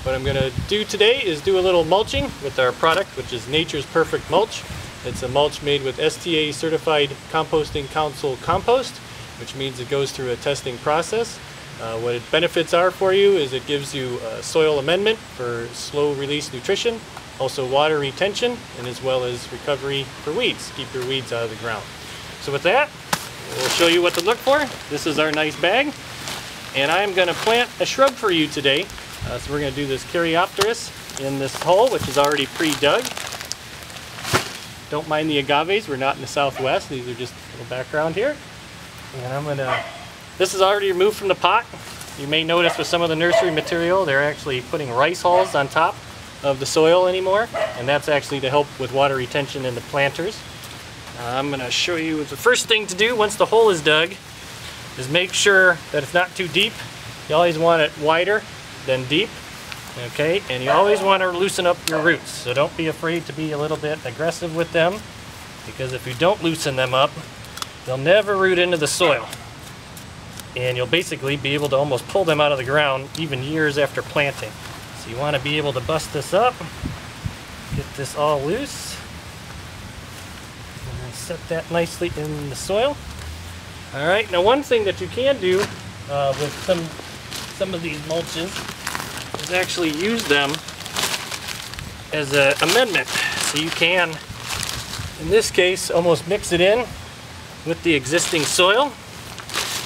What I'm going to do today is do a little mulching with our product, which is Nature's Perfect Mulch. It's a mulch made with STA certified Composting Council compost, which means it goes through a testing process. What its benefits are for you is it gives you soil amendment for slow release nutrition, also water retention, and as well as recovery for weeds. Keep your weeds out of the ground. So with that, we'll show you what to look for. This is our nice bag, and I'm going to plant a shrub for you today. So we're going to do this Caryopteris in this hole, which is already pre-dug. Don't mind the agaves, we're not in the southwest, these are just a little background here. And this is already removed from the pot. You may notice with some of the nursery material, they're actually putting rice hulls on top of the soil anymore, and that's actually to help with water retention in the planters. I'm going to show you the first thing to do once the hole is dug is make sure that it's not too deep. You always want it wider than deep. Okay, and you always want to loosen up your roots, so don't be afraid to be a little bit aggressive with them, because if you don't loosen them up, they'll never root into the soil, and you'll basically be able to almost pull them out of the ground even years after planting. So you want to be able to bust this up, get this all loose, and then set that nicely in the soil. Alright, now one thing that you can do with some of these mulches is actually use them as an amendment. So you can, in this case, almost mix it in with the existing soil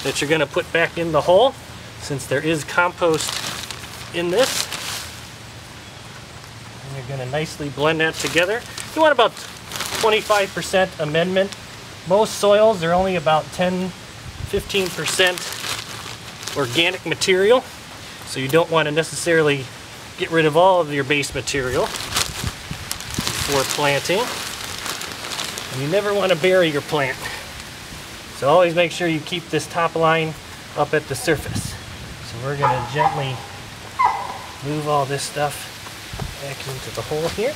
that you're going to put back in the hole, since there is compost in this. And you're going to nicely blend that together. You want about 25% amendment. Most soils are only about 10-15% organic material. So you don't want to necessarily get rid of all of your base material before planting. And you never want to bury your plant. So always make sure you keep this top line up at the surface. So we're going to gently move all this stuff back into the hole here.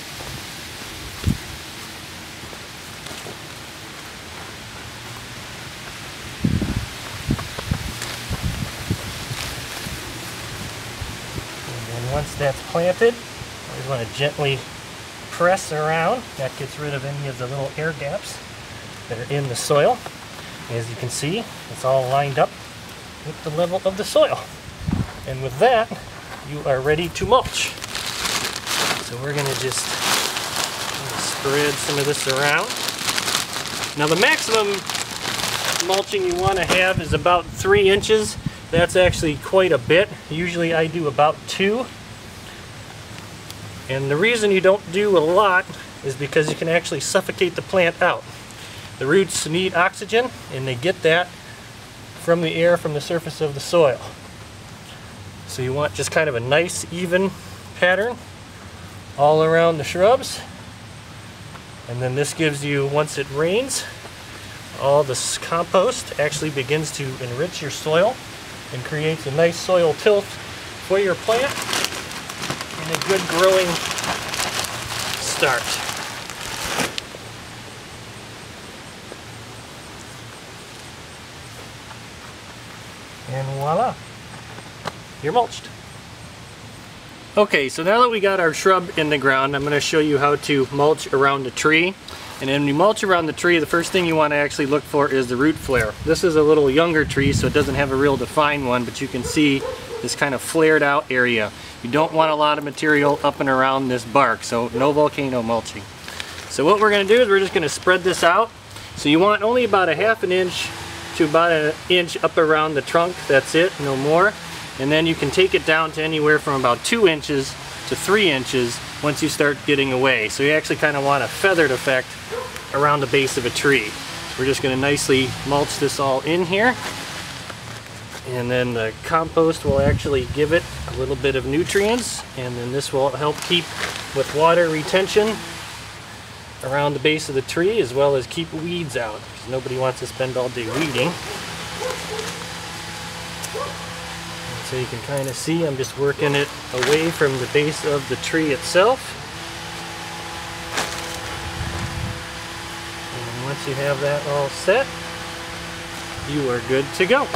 Once that's planted, you always want to gently press around. That gets rid of any of the little air gaps that are in the soil. As you can see, it's all lined up with the level of the soil. And with that, you are ready to mulch. So we're going to just spread some of this around. Now the maximum mulching you want to have is about 3 inches. That's actually quite a bit. Usually I do about 2. And the reason you don't do a lot is because you can actually suffocate the plant out. The roots need oxygen, and they get that from the air from the surface of the soil. So you want just kind of a nice even pattern all around the shrubs. And then this gives you, once it rains, all this compost actually begins to enrich your soil and creates a nice soil tilth for your plant and a good growing start. And voila, you're mulched. Okay, so now that we got our shrub in the ground, I'm going to show you how to mulch around the tree. And when you mulch around the tree, the first thing you want to actually look for is the root flare. This is a little younger tree, so it doesn't have a real defined one, but you can see this kind of flared out area. You don't want a lot of material up and around this bark, so no volcano mulching. So what we're going to do is we're just going to spread this out. So you want only about a ½ inch to about an inch up around the trunk. That's it, no more. And then you can take it down to anywhere from about 2 inches to 3 inches once you start getting away. So you actually kind of want a feathered effect around the base of a tree. So we're just going to nicely mulch this all in here. And then the compost will actually give it a little bit of nutrients, and then this will help keep with water retention around the base of the tree, as well as keep weeds out, because nobody wants to spend all day weeding. And so you can kind of see I'm just working it away from the base of the tree itself. And once you have that all set, you are good to go.